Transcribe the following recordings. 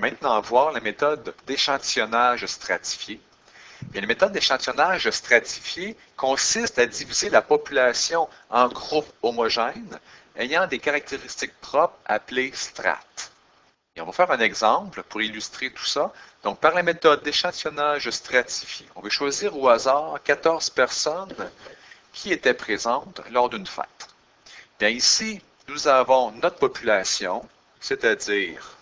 va maintenant voir la méthode d'échantillonnage stratifié. Et la méthode d'échantillonnage stratifié consiste à diviser la population en groupes homogènes ayant des caractéristiques propres appelées strates. Et on va faire un exemple pour illustrer tout ça. Donc, par la méthode d'échantillonnage stratifié, on va choisir au hasard 14 personnes qui étaient présentes lors d'une fête. Bien ici, nous avons notre population, c'est-à-dire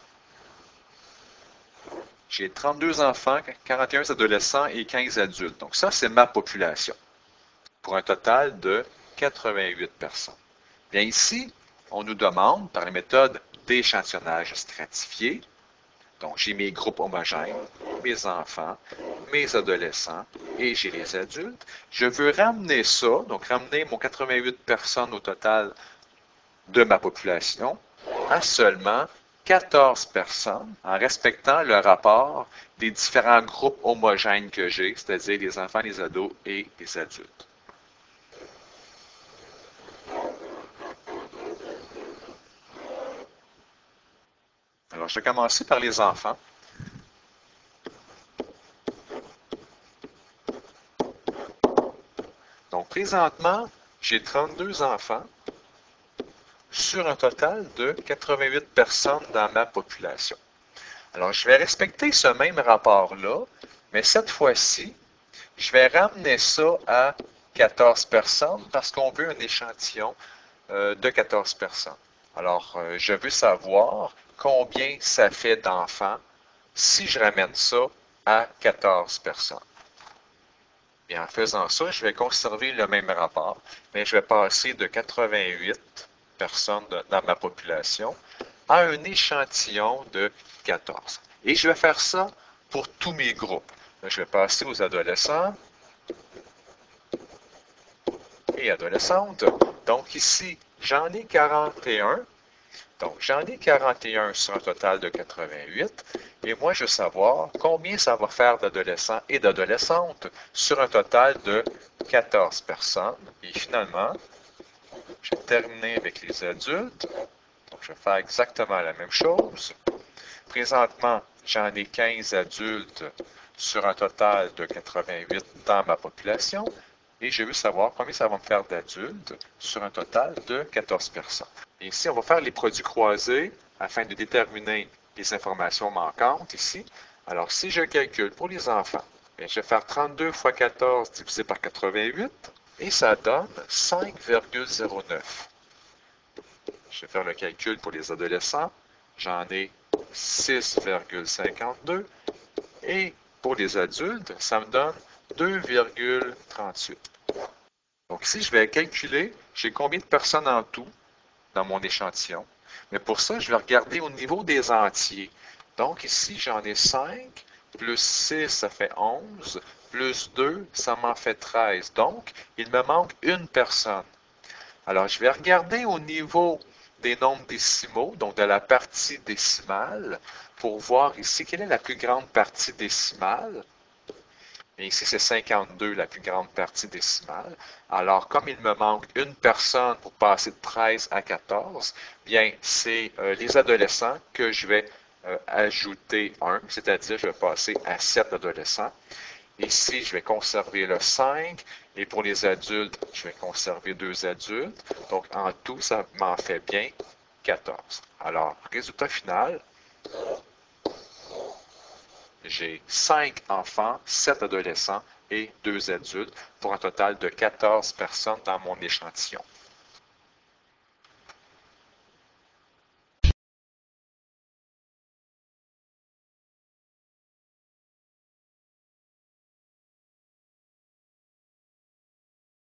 j'ai 32 enfants, 41 adolescents et 15 adultes. Donc ça, c'est ma population, pour un total de 88 personnes. Bien ici, on nous demande, par la méthode d'échantillonnage stratifié, donc j'ai mes groupes homogènes, mes enfants, mes adolescents et j'ai les adultes. Je veux ramener ça, donc ramener mon 88 personnes au total de ma population à seulement 14 personnes en respectant le rapport des différents groupes homogènes que j'ai, c'est-à-dire les enfants, les ados et les adultes. Alors, je vais commencer par les enfants. Donc, présentement, j'ai 32 enfants sur un total de 88 personnes dans ma population. Alors, je vais respecter ce même rapport-là, mais cette fois-ci, je vais ramener ça à 14 personnes parce qu'on veut un échantillon de 14 personnes. Alors, je veux savoir combien ça fait d'enfants si je ramène ça à 14 personnes. Et en faisant ça, je vais conserver le même rapport, mais je vais passer de 88 personnes dans ma population à un échantillon de 14. Et je vais faire ça pour tous mes groupes. Je vais passer aux adolescents et adolescentes. Donc ici, j'en ai 41. Donc, j'en ai 41 sur un total de 88. Et moi, je veux savoir combien ça va faire d'adolescents et d'adolescentes sur un total de 14 personnes. Et finalement, je vais terminer avec les adultes. Donc, je vais faire exactement la même chose. Présentement, j'en ai 15 adultes sur un total de 88 dans ma population. Et je veux savoir combien ça va me faire d'adultes sur un total de 14 personnes. Et ici, on va faire les produits croisés afin de déterminer les informations manquantes ici. Alors, si je calcule pour les enfants, je vais faire 32 fois 14 divisé par 88 et ça donne 5,09. Je vais faire le calcul pour les adolescents. J'en ai 6,52 et pour les adultes, ça me donne 2,38. Donc ici, je vais calculer, j'ai combien de personnes en tout dans mon échantillon. Mais pour ça, je vais regarder au niveau des entiers. Donc ici, j'en ai 5, plus 6, ça fait 11, plus 2, ça m'en fait 13. Donc, il me manque une personne. Alors, je vais regarder au niveau des nombres décimaux, donc de la partie décimale, pour voir ici quelle est la plus grande partie décimale. Et ici, c'est 52, la plus grande partie décimale. Alors, comme il me manque une personne pour passer de 13 à 14, bien, c'est les adolescents que je vais ajouter 1, c'est-à-dire je vais passer à 7 adolescents. Ici, je vais conserver le 5, et pour les adultes, je vais conserver 2 adultes. Donc, en tout, ça m'en fait bien 14. Alors, résultat final, j'ai 5 enfants, 7 adolescents et 2 adultes pour un total de 14 personnes dans mon échantillon.